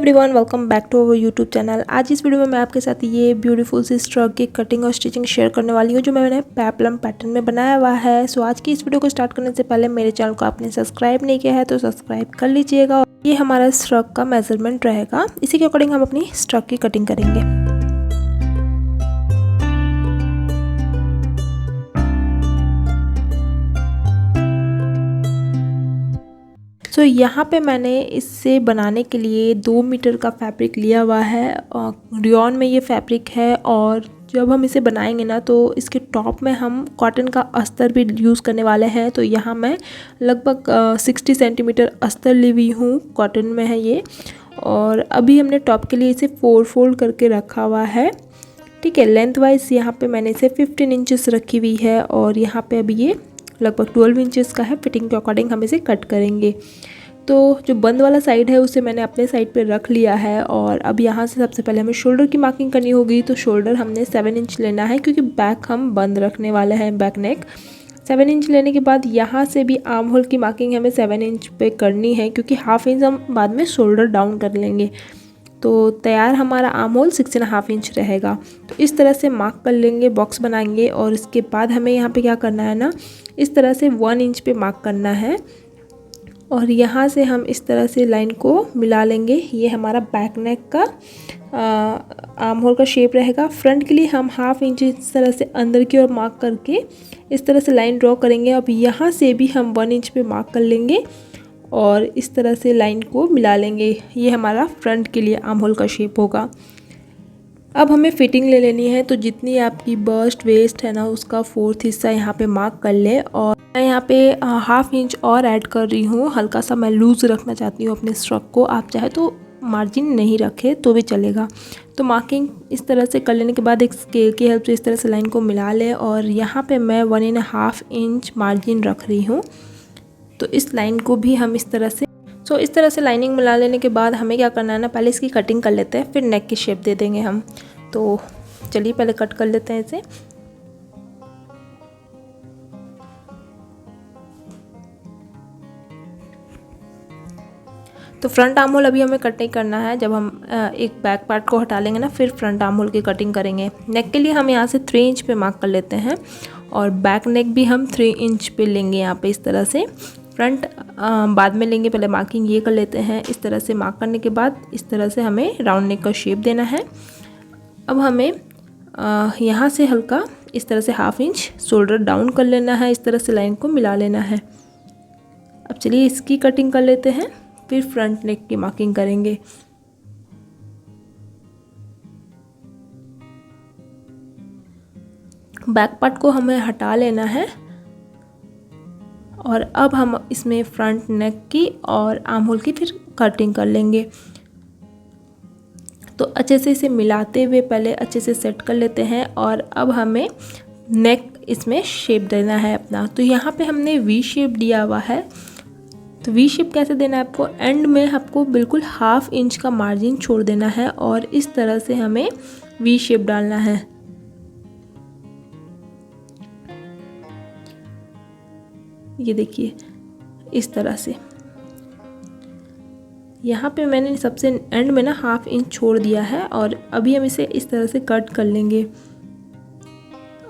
Everyone, welcome back to our YouTube channel. आज इस video में मैं आपके साथ ये ब्यूटीफुल सी स्ट्रक की कटिंग और स्टिचिंग शेयर करने वाली हूँ जो मैंने पेप्लम पैटर्न में बनाया हुआ है। सो आज की इस वीडियो को स्टार्ट करने से पहले मेरे चैनल को आपने सब्सक्राइब नहीं किया है तो सब्सक्राइब कर लीजिएगा। ये हमारा स्ट्रक का मेजरमेंट रहेगा, इसी के अकॉर्डिंग हम अपनी स्ट्रक की कटिंग करेंगे। तो यहाँ पे मैंने इससे बनाने के लिए 2 मीटर का फैब्रिक लिया हुआ है। रियॉन में ये फैब्रिक है और जब हम इसे बनाएंगे ना तो इसके टॉप में हम कॉटन का अस्तर भी यूज़ करने वाले हैं। तो यहाँ मैं लगभग 60 सेंटीमीटर अस्तर ली हुई हूँ, कॉटन में है ये। और अभी हमने टॉप के लिए इसे 4 फोल्ड करके रखा हुआ है। ठीक है, लेंथ वाइज यहाँ पे मैंने इसे 15 इंचेस रखी हुई है और यहाँ पे अभी ये लगभग 12 इंचेस का है। फिटिंग के अकॉर्डिंग हम इसे कट करेंगे। तो जो बंद वाला साइड है उसे मैंने अपने साइड पे रख लिया है और अब यहाँ से सबसे पहले हमें शोल्डर की मार्किंग करनी होगी। तो शोल्डर हमने 7 इंच लेना है क्योंकि बैक हम बंद रखने वाले हैं, बैक नेक। 7 इंच लेने के बाद यहाँ से भी आर्म होल की मार्किंग हमें 7 इंच पे करनी है क्योंकि हाफ इंच हम बाद में शोल्डर डाउन कर लेंगे। तो तैयार हमारा आर्म होल 6.5 इंच रहेगा। तो इस तरह से मार्क कर लेंगे, बॉक्स बनाएंगे और इसके बाद हमें यहाँ पे क्या करना है ना, इस तरह से 1 इंच पे मार्क करना है और यहाँ से हम इस तरह से लाइन को मिला लेंगे। ये हमारा बैक नेक का आर्म होल का शेप रहेगा। फ्रंट के लिए हम हाफ इंच इस तरह से अंदर की ओर मार्क करके इस तरह से लाइन ड्रॉ करेंगे। अब यहाँ से भी हम 1 इंच पे मार्क कर लेंगे और इस तरह से लाइन को मिला लेंगे। ये हमारा फ्रंट के लिए आर्म होल का शेप होगा। अब हमें फिटिंग ले लेनी है। तो जितनी आपकी बस्ट वेस्ट है ना उसका 4th हिस्सा यहाँ पे मार्क कर ले और मैं यहाँ पे हाफ इंच और ऐड कर रही हूँ। हल्का सा मैं लूज़ रखना चाहती हूँ अपने स्ट्रक को। आप चाहे तो मार्जिन नहीं रखे तो भी चलेगा। तो मार्किंग इस तरह से कर लेने के बाद एक स्केल की हेल्प से इस तरह से लाइन को मिला ले और यहाँ पे मैं 1.5 इंच मार्जिन रख रही हूँ। तो इस लाइन को भी हम इस तरह से इस तरह से लाइनिंग मिला लेने के बाद हमें क्या करना है ना, पहले इसकी कटिंग कर लेते हैं, फिर नेक की शेप दे देंगे हम। तो चलिए पहले कट कर लेते हैं इसे। तो फ्रंट आर्म होल अभी हमें कट नहीं करना है। जब हम एक बैक पार्ट को हटा लेंगे ना फिर फ्रंट आर्म होल की कटिंग करेंगे। नेक के लिए हम यहाँ से 3 इंच पे मार्क कर लेते हैं और बैक नेक भी हम 3 इंच पे लेंगे यहाँ पे इस तरह से। फ्रंट बाद में लेंगे, पहले मार्किंग ये कर लेते हैं। इस तरह से मार्क करने के बाद इस तरह से हमें राउंड नेक का शेप देना है। अब हमें यहाँ से हल्का इस तरह से हाफ इंच शोल्डर डाउन कर लेना है, इस तरह से लाइन को मिला लेना है। अब चलिए इसकी कटिंग कर लेते हैं, फिर फ्रंट नेक की मार्किंग करेंगे। बैक पार्ट को हमें हटा लेना है और अब हम इसमें फ्रंट नेक की और आर्म होल की फिर कटिंग कर लेंगे। तो अच्छे से इसे मिलाते हुए पहले अच्छे से सेट कर लेते हैं और अब हमें नेक इसमें शेप देना है अपना। तो यहाँ पे हमने वी शेप दिया हुआ है। तो वी शेप कैसे देना है आपको, एंड में आपको बिल्कुल हाफ इंच का मार्जिन छोड़ देना है और इस तरह से हमें वी शेप डालना है। ये देखिए इस तरह से। यहाँ पे मैंने सबसे एंड में ना हाफ इंच छोड़ दिया है और अभी हम इसे इस तरह से कट कर लेंगे।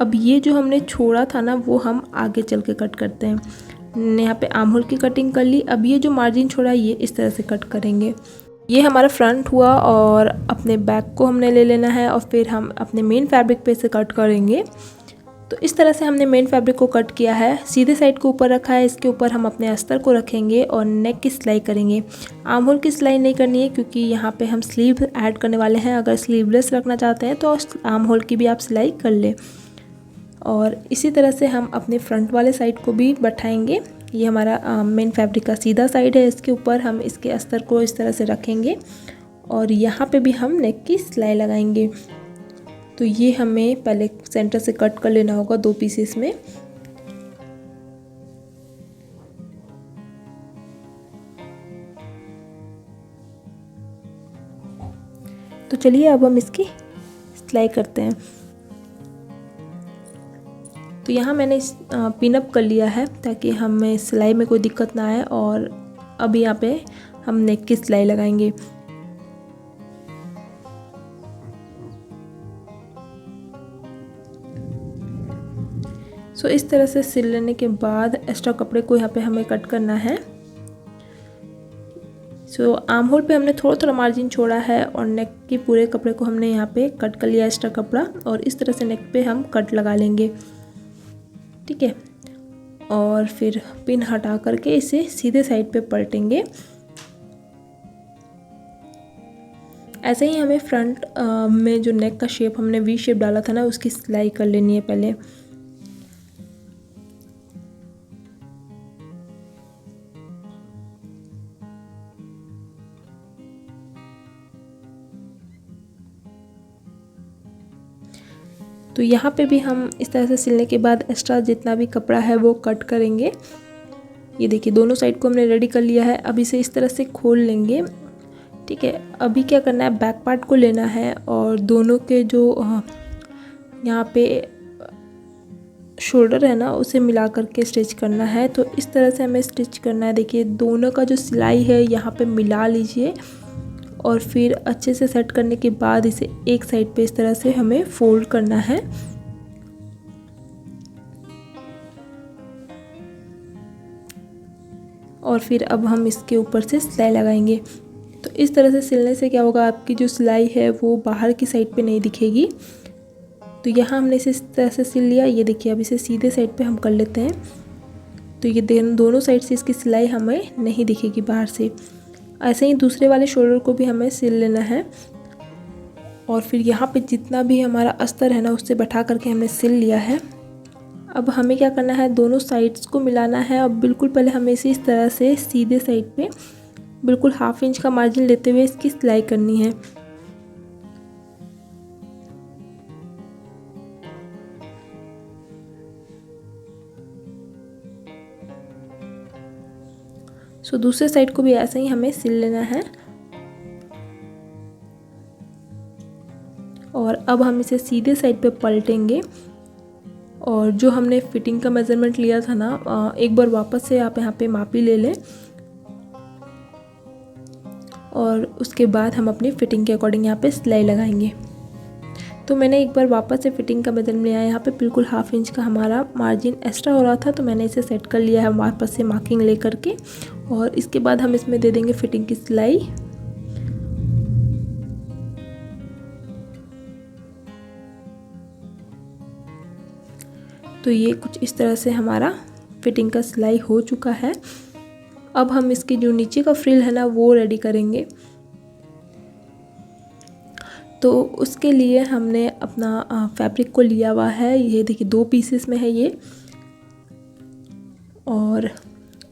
अब ये जो हमने छोड़ा था ना वो हम आगे चल के कट करते हैं। यहाँ पे आर्म होल की कटिंग कर ली। अब ये जो मार्जिन छोड़ा ये इस तरह से कट करेंगे। ये हमारा फ्रंट हुआ और अपने बैक को हमने ले लेना है और फिर हम अपने मेन फैब्रिक पे से कट करेंगे। तो इस तरह से हमने मेन फैब्रिक को कट किया है, सीधे साइड को ऊपर रखा है। इसके ऊपर हम अपने अस्तर को रखेंगे और नेक की सिलाई करेंगे। आर्म होल की सिलाई नहीं करनी है क्योंकि यहाँ पे हम स्लीव ऐड करने वाले हैं। अगर स्लीवलेस रखना चाहते हैं तो आर्म होल की भी आप सिलाई कर ले। और इसी तरह से हम अपने फ्रंट वाले साइड को भी बैठाएंगे। ये हमारा मेन फैब्रिक का सीधा साइड है, इसके ऊपर हम इसके अस्तर को इस तरह से रखेंगे और यहाँ पे भी हम नेक की सिलाई लगाएंगे। तो ये हमें पहले सेंटर से कट कर लेना होगा 2 पीसेस में। तो चलिए अब हम इसकी सिलाई करते हैं। तो यहाँ मैंने पिन अप कर लिया है ताकि हमें सिलाई में कोई दिक्कत ना आए और अब यहाँ पे हम नेक की सिलाई लगाएंगे। सो इस तरह से सिल लेने के बाद एक्स्ट्रा कपड़े को यहाँ पे हमें कट करना है। सो आर्म होल पे हमने थोड़ा थोड़ा मार्जिन छोड़ा है और नेक के पूरे कपड़े को हमने यहाँ पे कट कर लिया एक्स्ट्रा कपड़ा, और इस तरह से नेक पे हम कट लगा लेंगे, ठीक है। और फिर पिन हटा करके इसे सीधे साइड पे पलटेंगे। ऐसे ही हमें फ्रंट में जो नेक का शेप हमने वी शेप डाला था ना, उसकी सिलाई कर लेनी है पहले। तो यहाँ पे भी हम इस तरह से सिलने के बाद एक्स्ट्रा जितना भी कपड़ा है वो कट करेंगे। ये देखिए दोनों साइड को हमने रेडी कर लिया है। अब इसे इस तरह से खोल लेंगे, ठीक है। अभी क्या करना है, बैक पार्ट को लेना है और दोनों के जो यहाँ पे शोल्डर है ना, उसे मिला करके स्टिच करना है। तो इस तरह से हमें स्टिच करना है। देखिए दोनों का जो सिलाई है यहाँ पे मिला लीजिए और फिर अच्छे से सेट करने के बाद इसे एक साइड पे इस तरह से हमें फोल्ड करना है। और फिर अब हम इसके ऊपर से सिलाई लगाएंगे। तो इस तरह से सिलने से क्या होगा, आपकी जो सिलाई है वो बाहर की साइड पे नहीं दिखेगी। तो यहाँ हमने इसे इस तरह से सिल लिया। ये देखिए अब इसे सीधे साइड पे हम कर लेते हैं। तो ये दोनों साइड से इसकी सिलाई हमें नहीं दिखेगी बाहर से। ऐसे ही दूसरे वाले शोल्डर को भी हमें सिल लेना है। और फिर यहाँ पे जितना भी हमारा अस्तर है ना, उससे बैठा करके हमने सिल लिया है। अब हमें क्या करना है, दोनों साइड्स को मिलाना है। अब बिल्कुल पहले हमें इसे इस तरह से सीधे साइड पे बिल्कुल 1/2 इंच का मार्जिन लेते हुए इसकी सिलाई करनी है। सो दूसरे साइड को भी ऐसे ही हमें सिल लेना है। और अब हम इसे सीधे साइड पे पलटेंगे और जो हमने फिटिंग का मेज़रमेंट लिया था ना, एक बार वापस से आप यहाँ पे मापी ले लें और उसके बाद हम अपनी फिटिंग के अकॉर्डिंग यहाँ पे सिलाई लगाएंगे। तो मैंने एक बार वापस से फिटिंग का मेज़रमेंट लिया। यहाँ पे बिल्कुल 1/2 इंच का हमारा मार्जिन एक्स्ट्रा हो रहा था, तो मैंने इसे सेट कर लिया है वापस से मार्किंग ले करके। और इसके बाद हम इसमें दे देंगे फिटिंग की सिलाई। तो ये कुछ इस तरह से हमारा फिटिंग का सिलाई हो चुका है। अब हम इसके जो नीचे का फ्रिल है ना, वो रेडी करेंगे। तो उसके लिए हमने अपना फैब्रिक को लिया हुआ है। ये देखिए 2 पीसेस में है ये, और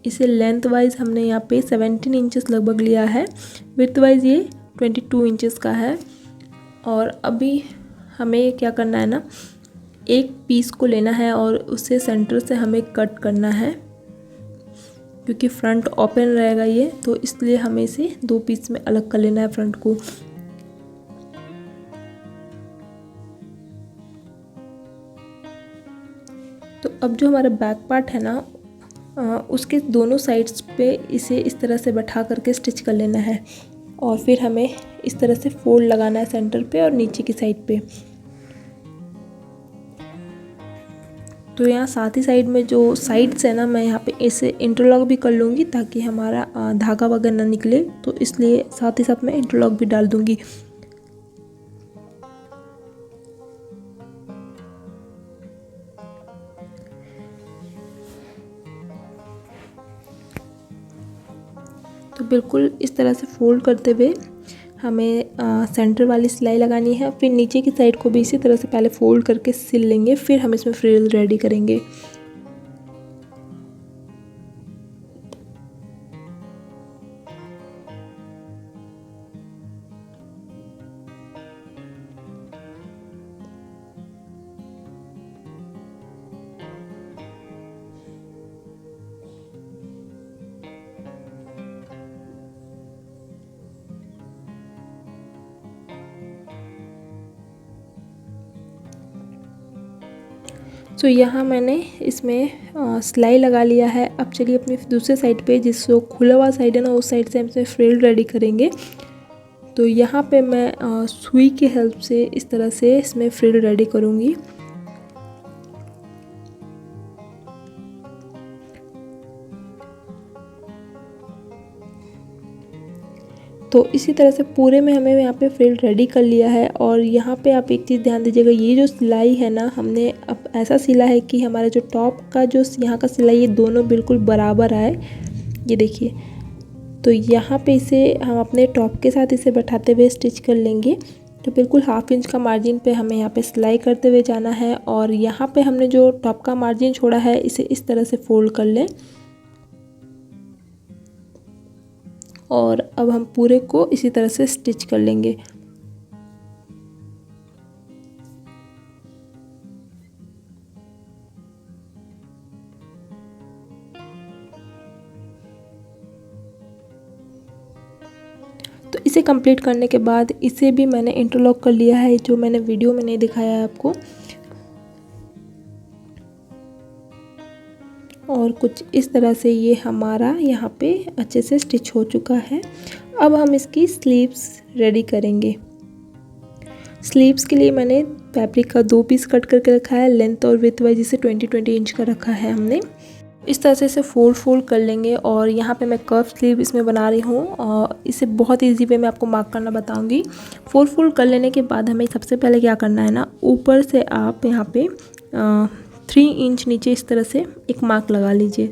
इसे लेंथ वाइज हमने यहाँ पे 17 इंचेस लगभग लिया है। विड्थ वाइज ये 22 इंचेस का है। और अभी हमें क्या करना है ना, एक पीस को लेना है और उसे सेंटर से हमें कट करना है, क्योंकि फ्रंट ओपन रहेगा ये, तो इसलिए हमें इसे 2 पीस में अलग कर लेना है फ्रंट को। तो अब जो हमारा बैक पार्ट है ना, उसके दोनों साइड्स पे इसे इस तरह से बैठा करके स्टिच कर लेना है। और फिर हमें इस तरह से फोल्ड लगाना है सेंटर पे और नीचे की साइड पे। तो यहाँ साथ ही साइड में जो साइड्स है ना, मैं यहाँ पे इसे इंटरलॉक भी कर लूँगी ताकि हमारा धागा वगैरह ना निकले, तो इसलिए साथ ही साथ मैं इंटरलॉक भी डाल दूँगी। तो बिल्कुल इस तरह से फोल्ड करते हुए हमें सेंटर वाली सिलाई लगानी है। फिर नीचे की साइड को भी इसी तरह से पहले फोल्ड करके सिल लेंगे, फिर हम इसमें फ्रिल रेडी करेंगे। तो यहाँ मैंने इसमें सिलाई लगा लिया है। अब चलिए अपनी दूसरे साइड पे, जिस जो खुला हुआ साइड है ना, उस साइड से हम इसमें फ्रिल रेडी करेंगे। तो यहाँ पे मैं सुई की हेल्प से इस तरह से इसमें फ्रिल रेडी करूँगी। तो इसी तरह से पूरे में हमें यहाँ पे फ्रिल रेडी कर लिया है। और यहाँ पे आप एक चीज़ ध्यान दीजिएगा, ये जो सिलाई है ना, हमने अब ऐसा सिला है कि हमारा जो टॉप का जो यहाँ का सिलाई ये दोनों बिल्कुल बराबर आए। ये देखिए, तो यहाँ पे इसे हम अपने टॉप के साथ इसे बैठाते हुए स्टिच कर लेंगे। तो बिल्कुल 1/2 इंच का मार्जिन पे हमें यहाँ पे सिलाई करते हुए जाना है। और यहाँ पे हमने जो टॉप का मार्जिन छोड़ा है इसे इस तरह से फोल्ड कर लें। और अब हम पूरे को इसी तरह से स्टिच कर लेंगे। तो इसे कंप्लीट करने के बाद इसे भी मैंने इंटरलॉक कर लिया है, जो मैंने वीडियो में नहीं दिखाया है आपको। और कुछ इस तरह से ये हमारा यहाँ पे अच्छे से स्टिच हो चुका है। अब हम इसकी स्लीव्स रेडी करेंगे। स्लीव्स के लिए मैंने फैब्रिक का 2 पीस कट करके रखा है, लेंथ और विड्थ वाइज इसे 20-20 इंच का रखा है हमने। इस तरह से इसे फोल्ड कर लेंगे। और यहाँ पे मैं कर्व स्लीव इसमें बना रही हूँ और इसे बहुत इजी वे में आपको मार्क करना बताऊँगी। फोल्ड कर लेने के बाद हमें सबसे पहले क्या करना है ना, ऊपर से आप यहाँ पे 3 इंच नीचे इस तरह से एक मार्क लगा लीजिए।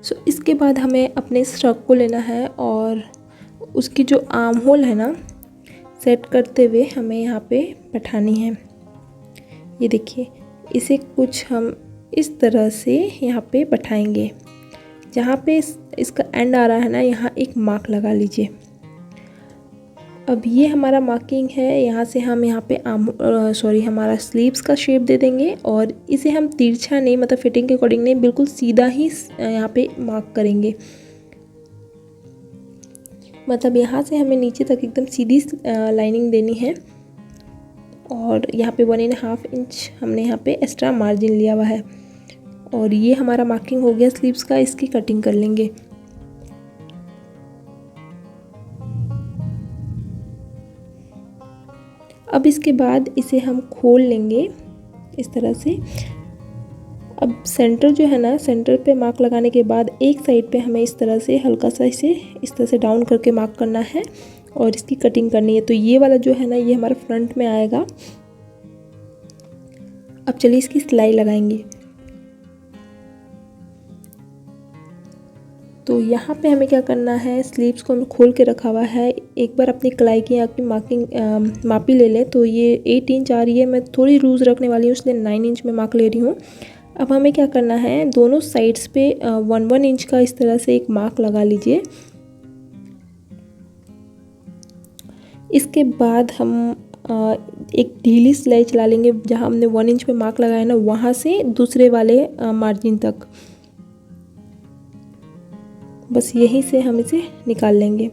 सो इसके बाद हमें अपने स्ट्रक को लेना है और उसकी जो आर्म होल है ना, सेट करते हुए हमें यहाँ पे बैठानी है। ये देखिए, इसे कुछ हम इस तरह से यहाँ पे बैठाएंगे। जहाँ पे इसका एंड आ रहा है ना, यहाँ एक मार्क लगा लीजिए। अब ये हमारा मार्किंग है, यहाँ से हम यहाँ पे हमारा स्लीव्स का शेप दे देंगे। और इसे हम तिरछा नहीं, मतलब फिटिंग के अकॉर्डिंग नहीं, बिल्कुल सीधा ही यहाँ पे मार्क करेंगे। मतलब यहाँ से हमें नीचे तक एकदम सीधी लाइनिंग देनी है। और यहाँ पे 1.5 इंच हमने यहाँ पे एक्स्ट्रा मार्जिन लिया हुआ है। और ये हमारा मार्किंग हो गया स्लीव्स का। इसकी कटिंग कर लेंगे। अब इसके बाद इसे हम खोल लेंगे इस तरह से। अब सेंटर जो है ना, सेंटर पे मार्क लगाने के बाद एक साइड पे हमें इस तरह से हल्का सा इसे इस तरह से डाउन करके मार्क करना है और इसकी कटिंग करनी है। तो ये वाला जो है ना, ये हमारा फ्रंट में आएगा। अब चलिए इसकी सिलाई लगाएंगे। तो यहाँ पे हमें क्या करना है, स्लीव्स को हमें खोल के रखा हुआ है। एक बार अपनी कलाई की आपकी मापी ले लें। तो ये 8 इंच आ रही है, मैं थोड़ी लूज़ रखने वाली हूँ इसलिए 9 इंच में मार्क ले रही हूँ। अब हमें क्या करना है, दोनों साइड्स पे 1-1 इंच का इस तरह से एक मार्क लगा लीजिए। इसके बाद हम एक ढीली सिलाई चला लेंगे। जहाँ हमने 1 इंच पे मार्क लगाया ना, वहाँ से दूसरे वाले मार्जिन तक, बस यहीं से हम इसे निकाल लेंगे।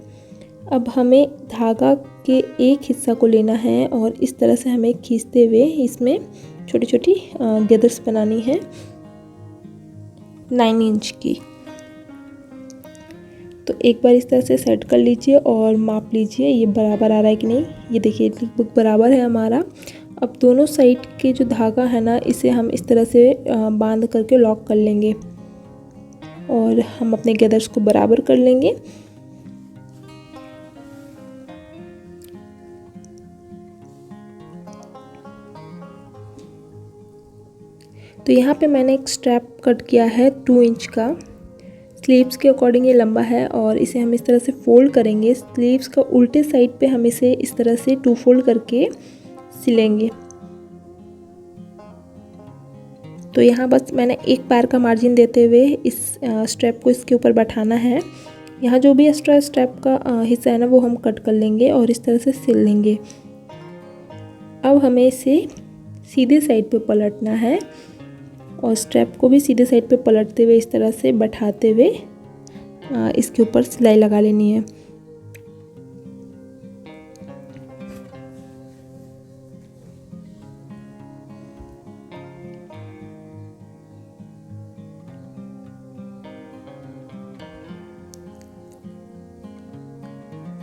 अब हमें धागा के एक हिस्सा को लेना है और इस तरह से हमें खींचते हुए इसमें छोटी छोटी गैदर्स बनानी है 9 इंच की। तो एक बार इस तरह से सेट कर लीजिए और माप लीजिए ये बराबर आ रहा है कि नहीं। ये देखिए लगभग बराबर है हमारा। अब दोनों साइड के जो धागा है ना, इसे हम इस तरह से बांध करके लॉक कर लेंगे और हम अपने गैदर्स को बराबर कर लेंगे। तो यहाँ पे मैंने एक स्ट्रैप कट किया है 2 इंच का। स्लीव्स के अकॉर्डिंग ये लंबा है और इसे हम इस तरह से फोल्ड करेंगे। स्लीव्स का उल्टे साइड पे हम इसे इस तरह से 2 फोल्ड करके सिलेंगे। तो यहाँ बस मैंने एक पैर का मार्जिन देते हुए इस स्ट्रैप को इसके ऊपर बैठाना है। यहाँ जो भी एक्स्ट्रा स्ट्रैप का हिस्सा है ना, वो हम कट कर लेंगे और इस तरह से सिल लेंगे। अब हमें इसे सीधे साइड पे पलटना है और स्ट्रैप को भी सीधे साइड पे पलटते हुए इस तरह से बैठाते हुए इसके ऊपर सिलाई लगा लेनी है।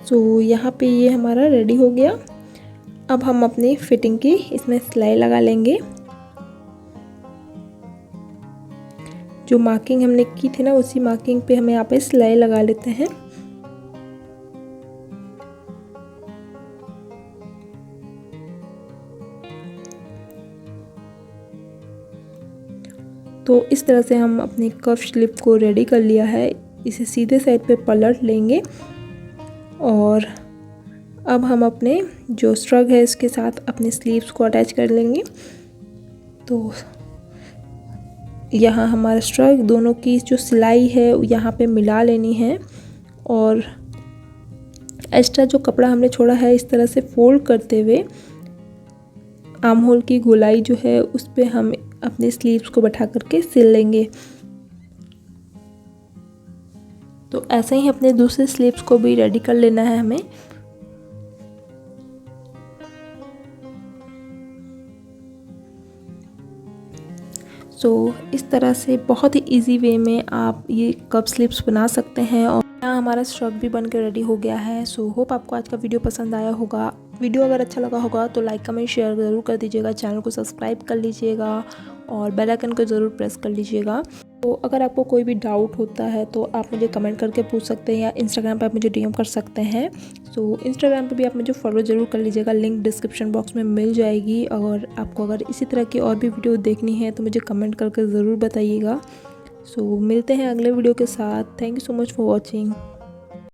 तो यहाँ पे ये हमारा रेडी हो गया। अब हम अपनी फिटिंग की इसमें सिलाई लगा लेंगे। जो मार्किंग हमने की थी ना, उसी मार्किंग पे हमें यहाँ पे सिलाई लगा लेते हैं। तो इस तरह से हम अपनी कफ स्लीव को रेडी कर लिया है। इसे सीधे साइड पे पलट लेंगे और अब हम अपने जो स्ट्रग है इसके साथ अपने स्लीव्स को अटैच कर लेंगे। तो यहाँ हमारा स्ट्रग दोनों की जो सिलाई है यहाँ पे मिला लेनी है और एक्स्ट्रा जो कपड़ा हमने छोड़ा है इस तरह से फोल्ड करते हुए आर्म होल की गोलाई जो है उस पे हम अपने स्लीव्स को बैठा करके सिल लेंगे। तो ऐसे ही अपने दूसरे स्लीव्स को भी रेडी कर लेना है हमें। इस तरह से बहुत ही इजी वे में आप ये कप स्लीव्स बना सकते हैं। और यहाँ हमारा स्ट्रग भी बनकर रेडी हो गया है। होप आपको आज का वीडियो पसंद आया होगा। वीडियो अगर अच्छा लगा होगा तो लाइक कमेंट शेयर ज़रूर कर दीजिएगा, चैनल को सब्सक्राइब कर लीजिएगा और बेल आइकन को ज़रूर प्रेस कर लीजिएगा। तो अगर आपको कोई भी डाउट होता है तो आप मुझे कमेंट करके पूछ सकते हैं या इंस्टाग्राम पर आप मुझे डीएम कर सकते हैं। इंस्टाग्राम पे भी आप मुझे फॉलो ज़रूर कर लीजिएगा, लिंक डिस्क्रिप्शन बॉक्स में मिल जाएगी। और आपको अगर इसी तरह की और भी वीडियो देखनी है तो मुझे कमेंट करके ज़रूर बताइएगा। मिलते हैं अगले वीडियो के साथ। Thank you so much for watching.